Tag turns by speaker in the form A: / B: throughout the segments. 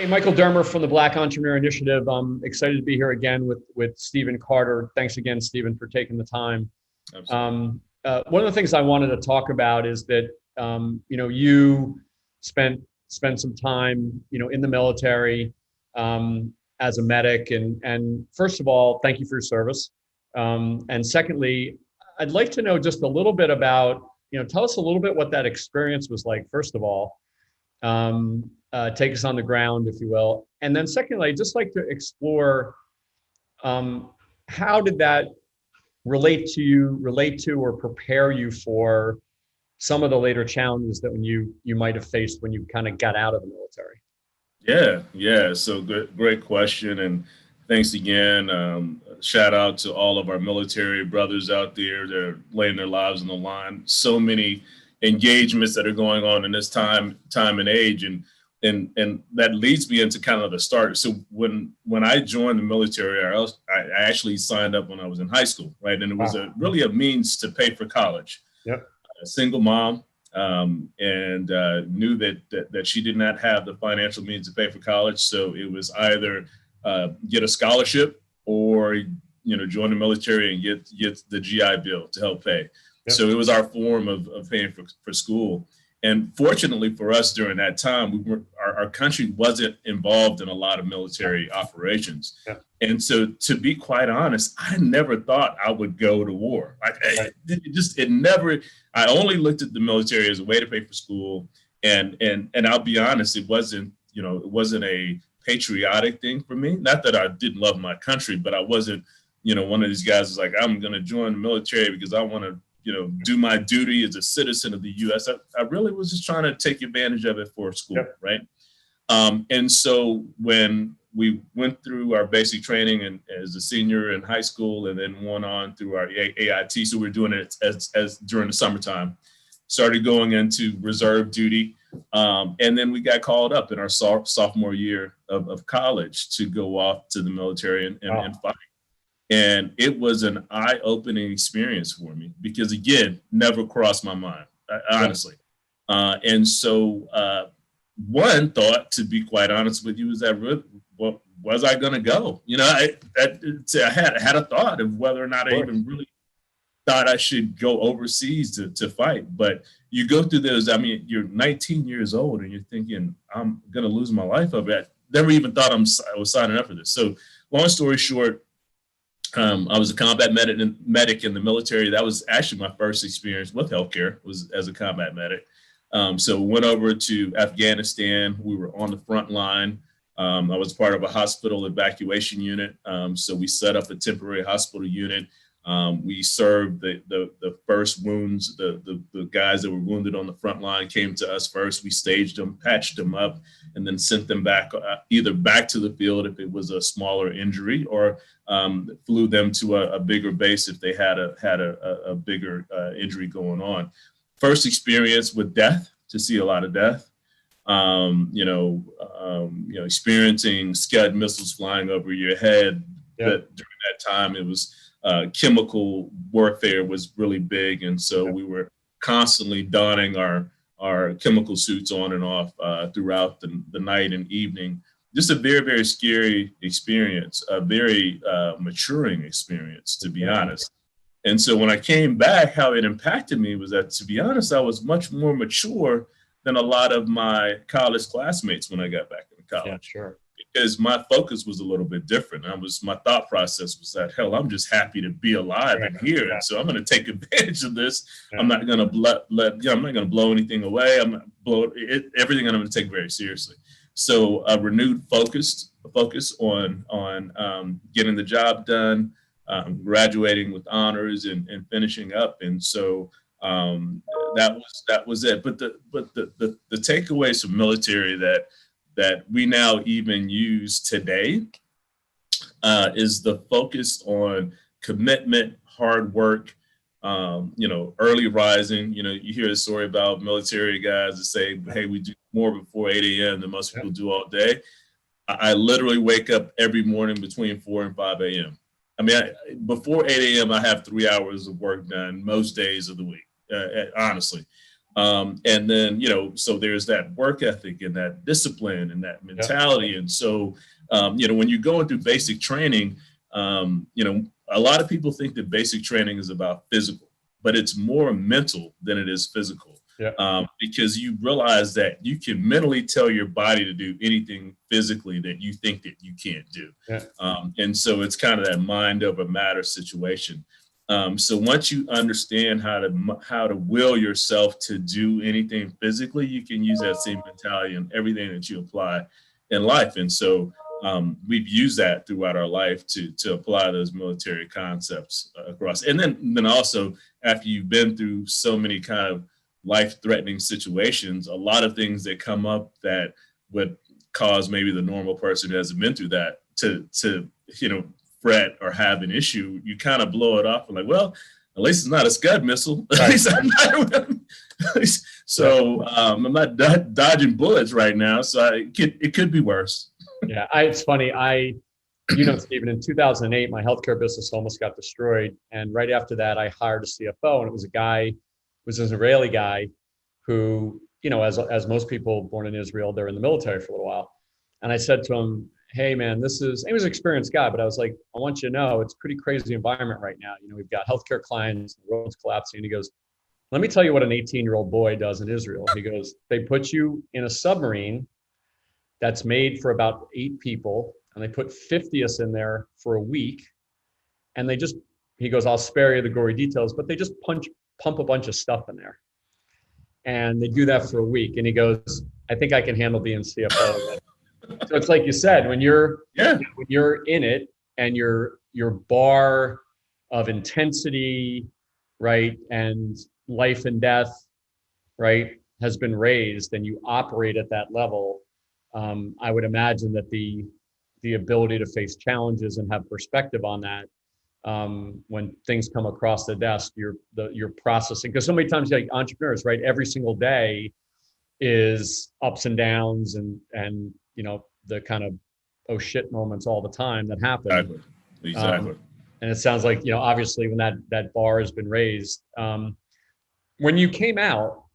A: Michael Dermer from the Black Entrepreneur Initiative. I'm excited to be here again with Stephen Carter. Thanks again, Stephen, for taking the time. One of the things I wanted to talk about is that you spent some time in the military as a medic, and first of all, thank you for your service. And secondly, I'd like to know just a little bit about tell us a little bit what that experience was like. First of all. Take us on the ground, if you will. And then secondly, I'd just like to explore how did that relate to or prepare you for some of the later challenges that you might have faced when you kind of got out of the military?
B: Yeah. So great question. And thanks again. Shout out to all of our military brothers out there that are laying their lives on the line. So many engagements that are going on in this time and age. And that leads me into kind of the start. So when I joined the military, I actually signed up when I was in high school, right? And it was really a means to pay for college.
A: Yep.
B: A single mom, and knew that she did not have the financial means to pay for college. So it was either get a scholarship or join the military and get the GI Bill to help pay. Yep. So it was our form of paying for school. And fortunately for us during that time, our country wasn't involved in a lot of military operations. Yeah. And so to be quite honest, I never thought I would go to war. I only looked at the military as a way to pay for school. And I'll be honest, it wasn't a patriotic thing for me. Not that I didn't love my country, but I wasn't, one of these guys who's like, I'm going to join the military because I want to do my duty as a citizen of the U.S. I really was just trying to take advantage of it for school, yep. Right? And so when we went through our basic training and as a senior in high school, and then went on through our AIT, so we're doing it as during the summertime, started going into reserve duty, and then we got called up in our sophomore year of college to go off to the military and fight. And it was an eye-opening experience for me because, again, never crossed my mind, honestly. And so one thought, to be quite honest with you, is that was I going to go? I had a thought of whether or not I even really thought I should go overseas to fight. But you go through those, you're 19 years old and you're thinking, I'm going to lose my life over it. Never even thought I was signing up for this. So long story short, I was a combat medic in the military. That was actually my first experience with healthcare, was as a combat medic. So went over to Afghanistan. We were on the front line. I was part of a hospital evacuation unit. So we set up a temporary hospital unit. We served the first wounds. The guys that were wounded on the front line came to us first. We staged them, patched them up, and then sent them back, either back to the field if it was a smaller injury, or flew them to a bigger base if they had a bigger injury going on. First experience with death, to see a lot of death. Experiencing Scud missiles flying over your head. Yeah. During that time, it was chemical warfare was really big, and so we were constantly donning our chemical suits on and off throughout the night and evening. Just a very, very scary experience, a very maturing experience, to be honest. And so when I came back, how it impacted me was that, to be honest, I was much more mature than a lot of my college classmates when I got back in college.
A: Yeah, sure.
B: Because my focus was a little bit different. My thought process was that, hell, I'm just happy to be alive and here. And so I'm going to take advantage of this. Yeah. I'm not going to I'm not going to blow anything away. I'm going to blow everything. I'm going to take very seriously. So a renewed focus on getting the job done, graduating with honors and finishing up. And so that was it. But the takeaways from military that we now even use today is the focus on commitment, hard work, early rising. You hear the story about military guys that say, hey, we do more before 8 a.m. than most people do all day. I literally wake up every morning between 4 and 5 a.m. Before 8 a.m., I have 3 hours of work done most days of the week, honestly. And then, so there's that work ethic and that discipline and that mentality. And so, when you're going through basic training, a lot of people think that basic training is about physical, but it's more mental than it is physical. Because you realize that you can mentally tell your body to do anything physically that you think that you can't do. And so it's kind of that mind over matter situation. So once you understand how to will yourself to do anything physically, you can use that same mentality in everything that you apply in life. And so we've used that throughout our life to apply those military concepts across. And then also, after you've been through so many kind of life-threatening situations, a lot of things that come up that would cause maybe the normal person who hasn't been through that to fret or have an issue, you kind of blow it off and like, well, at least it's not a Scud missile. At least I'm not. So I'm not dodging bullets right now. So it could be worse.
A: Yeah, it's funny. Stephen, in 2008, my healthcare business almost got destroyed. And right after that, I hired a CFO, and it was an Israeli guy who, as most people born in Israel, they're in the military for a little while. And I said to him, hey man, he was an experienced guy, but I was like, I want you to know it's a pretty crazy environment right now. We've got healthcare clients, the world's collapsing. And he goes, let me tell you what an 18-year-old boy does in Israel. He goes, they put you in a submarine that's made for about 8 people, and they put 50 us in there for a week. And he goes, I'll spare you the gory details, but they just pump a bunch of stuff in there. And they do that for a week. And he goes, I think I can handle being CFO. So it's like you said, when you're in it and your bar of intensity, right, and life and death, right, has been raised, and you operate at that level, I would imagine that the ability to face challenges and have perspective on that, when things come across the desk, you're processing. Because so many times, like entrepreneurs, right, every single day is ups and downs and the kind of oh shit moments all the time that happen.
B: Exactly.
A: And it sounds like, obviously when that bar has been raised, when you came out,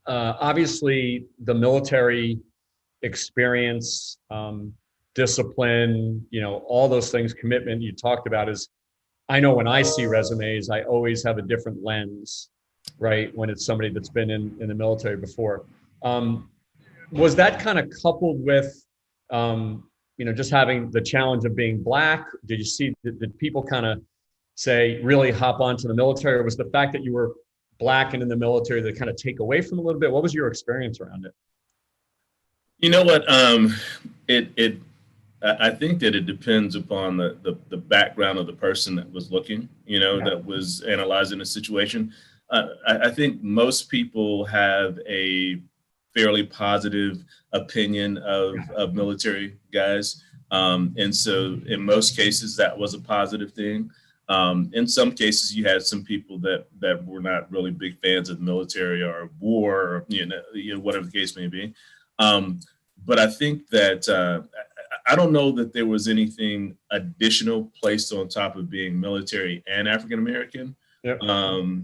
A: obviously the military experience, discipline, all those things, commitment you talked about I know when I see resumes, I always have a different lens, right? When it's somebody that's been in the military before. Was that kind of coupled with, just having the challenge of being Black? Did you see, did people kind of say, really hop onto the military? Or was the fact that you were Black and in the military that kind of take away from a little bit? What was your experience around it?
B: You know what? I think that it depends upon the background of the person that was looking, that was analyzing the situation. I think most people have a fairly positive opinion of military guys. And so in most cases, that was a positive thing. In some cases, you had some people that were not really big fans of the military or war, or, whatever the case may be. But I think that I don't know that there was anything additional placed on top of being military and African American.
A: Yep.
B: I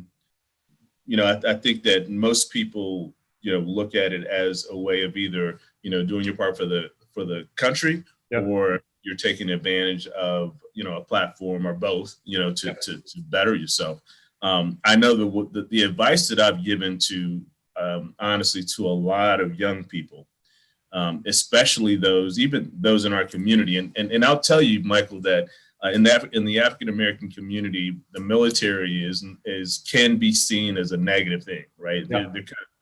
B: think that most people, look at it as a way of either, doing your part for the country, yep, or you're taking advantage of, a platform or both, to better yourself. I know the advice that I've given to, honestly, to a lot of young people, especially even those in our community. And I'll tell you, Michael, that in the African American community, the military can be seen as a negative thing, right? Yeah.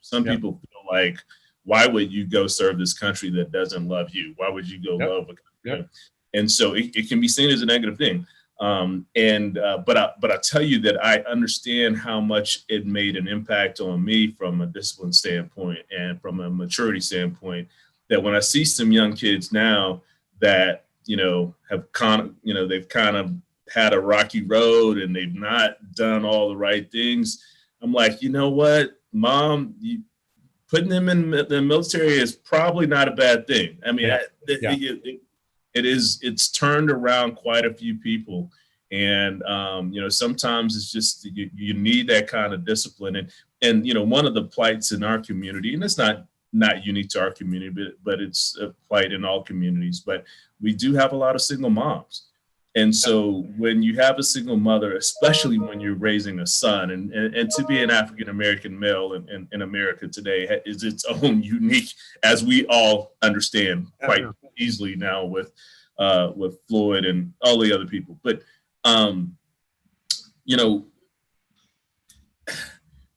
B: Some people feel like, why would you go serve this country that doesn't love you? Why would you go love a country? Yep. And so it can be seen as a negative thing. But I tell you that I understand how much it made an impact on me from a discipline standpoint and from a maturity standpoint, that when I see some young kids now that, have they've kind of had a rocky road and they've not done all the right things, I'm like, you know what, Mom, putting them in the military is probably not a bad thing. I mean, it's turned around quite a few people And sometimes it's just you need that kind of discipline. And one of the plights in our community, and it's not unique to our community, but it's a plight in all communities. But we do have a lot of single moms. And so when you have a single mother, especially when you're raising a son, and to be an African-American male in America today is its own unique, as we all understand quite easily now with Floyd and all the other people. But,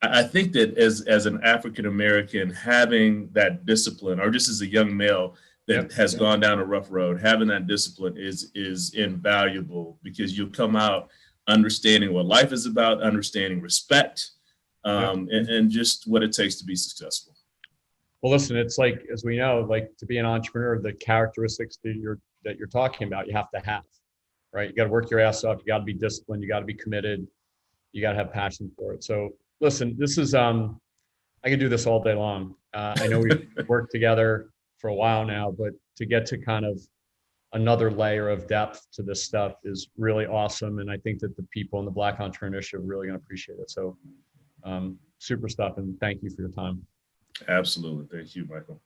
B: I think that as an African-American, having that discipline, or just as a young male that has gone down a rough road, having that discipline is invaluable, because you'll come out understanding what life is about, understanding respect, and just what it takes to be successful.
A: Well, listen, it's like, as we know, like, to be an entrepreneur, the characteristics that you're talking about, you have to have, right? You got to work your ass off. You got to be disciplined. You got to be committed. You got to have passion for it. So listen, this is, I could do this all day long. I know we've worked together for a while now, but to get to kind of another layer of depth to this stuff is really awesome. And I think that the people in the Black entrepreneurship are really going to appreciate it. So super stuff. And thank you for your time.
B: Absolutely. Thank you, Michael.